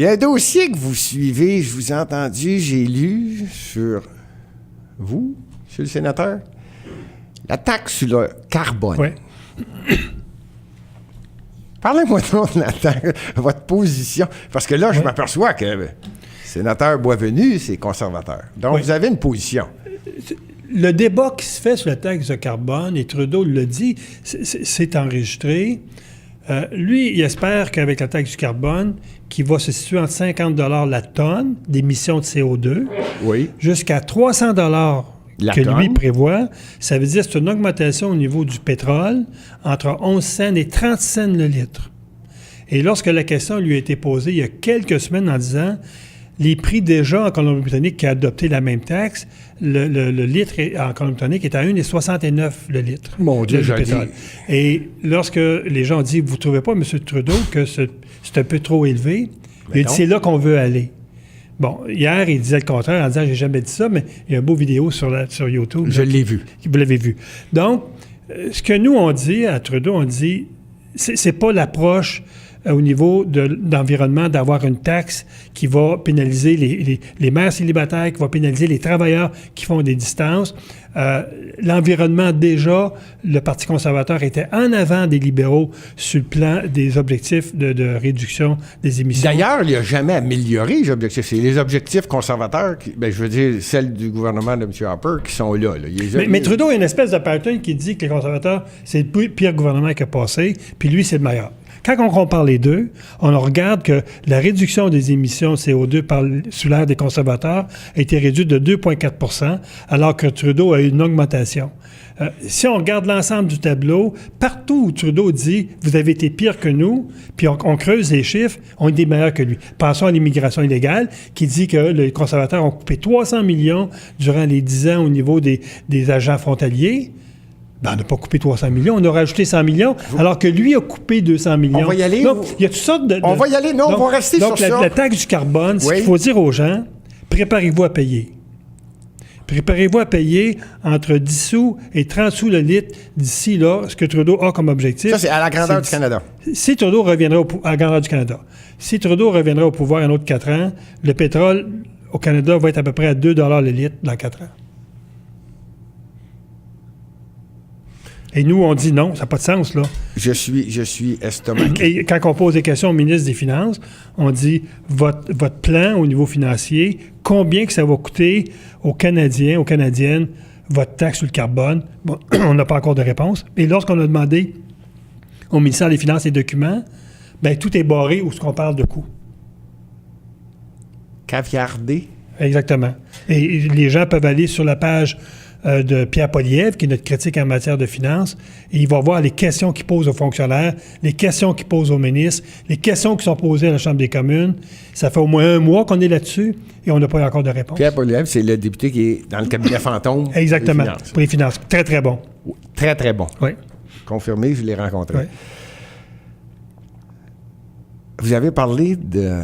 Il y a un dossier que vous suivez, je vous ai entendu, j'ai lu sur vous, monsieur le sénateur, la taxe sur le carbone. Oui. Parlez-moi donc de la taxe, votre position, parce que là, je m'aperçois que le sénateur Boisvenu, c'est conservateur. Donc, vous avez une position. Le débat qui se fait sur la taxe de carbone, et Trudeau le dit, c'est enregistré. Lui, il espère qu'avec la taxe du carbone, qui va se situer entre 50 $ la tonne d'émissions de CO2, jusqu'à 300 $ que lui prévoit, ça veut dire que c'est une augmentation au niveau du pétrole entre 11 cents et 30 cents le litre. Et lorsque la question lui a été posée il y a quelques semaines en disant les prix déjà en Colombie-Britannique qui a adopté la même taxe, le litre en Colombie-Britannique est à 1,69 le litre. Mon Dieu, j'ai dit. Et lorsque les gens ont dit, vous ne trouvez pas, M. Trudeau, que c'est un peu trop élevé, il a dit, c'est là qu'on veut aller. Bon, hier, il disait le contraire en disant, j'ai jamais dit ça, mais il y a une beau vidéo sur YouTube. Je l'ai vu. Vous l'avez vu. Donc, ce que nous, on dit à Trudeau, on dit, c'est pas l'approche au niveau d'environnement d'avoir une taxe qui va pénaliser les mères célibataires, qui va pénaliser les travailleurs qui font des distances. L'environnement, déjà, le Parti conservateur était en avant des libéraux sur le plan des objectifs de réduction des émissions. D'ailleurs, il n'a jamais amélioré les objectifs. C'est les objectifs conservateurs, je veux dire, celles du gouvernement de M. Harper, qui sont là. Mais Trudeau a une espèce de pattern qui dit que les conservateurs, c'est le pire gouvernement qui a passé, puis lui, c'est le meilleur. Quand on compare les deux, on regarde que la réduction des émissions de CO2 sous l'ère des conservateurs a été réduite de 2,4 %, alors que Trudeau a eu une augmentation. Si on regarde l'ensemble du tableau, partout où Trudeau dit « vous avez été pire que nous », puis on creuse les chiffres, on est meilleurs que lui. Pensons à l'immigration illégale, qui dit que les conservateurs ont coupé 300 millions durant les 10 ans au niveau des agents frontaliers. Ben, on n'a pas coupé 300 millions, on a rajouté 100 millions, alors que lui a coupé 200 millions. On va y aller. Donc, il y a toutes sortes de... On va y aller, non, on va rester sur ça. Donc, la taxe du carbone, ce qu'il faut dire aux gens, préparez-vous à payer. Préparez-vous à payer entre 10 sous et 30 sous le litre d'ici là, ce que Trudeau a comme objectif. Ça, c'est à la grandeur du Canada. Si Trudeau reviendra à la grandeur du Canada, si Trudeau reviendra au pouvoir un autre 4 ans, le pétrole au Canada va être à peu près à 2 $ le litre dans 4 ans. Et nous, on dit non, ça n'a pas de sens, là. Je suis estomaqué. Et quand on pose des questions au ministre des Finances, on dit votre plan au niveau financier, combien que ça va coûter aux Canadiens, aux Canadiennes, votre taxe sur le carbone? Bon, on n'a pas encore de réponse. Et lorsqu'on a demandé au ministère des Finances les documents, bien, tout est barré où ce qu'on parle de coûts. Caviardé. Exactement. Et les gens peuvent aller sur la page de Pierre Poilievre, qui est notre critique en matière de finances, et il va voir les questions qu'il pose aux fonctionnaires, les questions qu'il pose aux ministres, les questions qui sont posées à la Chambre des communes. Ça fait au moins 1 mois qu'on est là-dessus et on n'a pas encore de réponse. Pierre Poilievre, c'est le député qui est dans le cabinet fantôme. Exactement, pour les finances. Très, très bon. Oui, très, très bon. Oui. Confirmé, je l'ai rencontré. Oui. Vous avez parlé de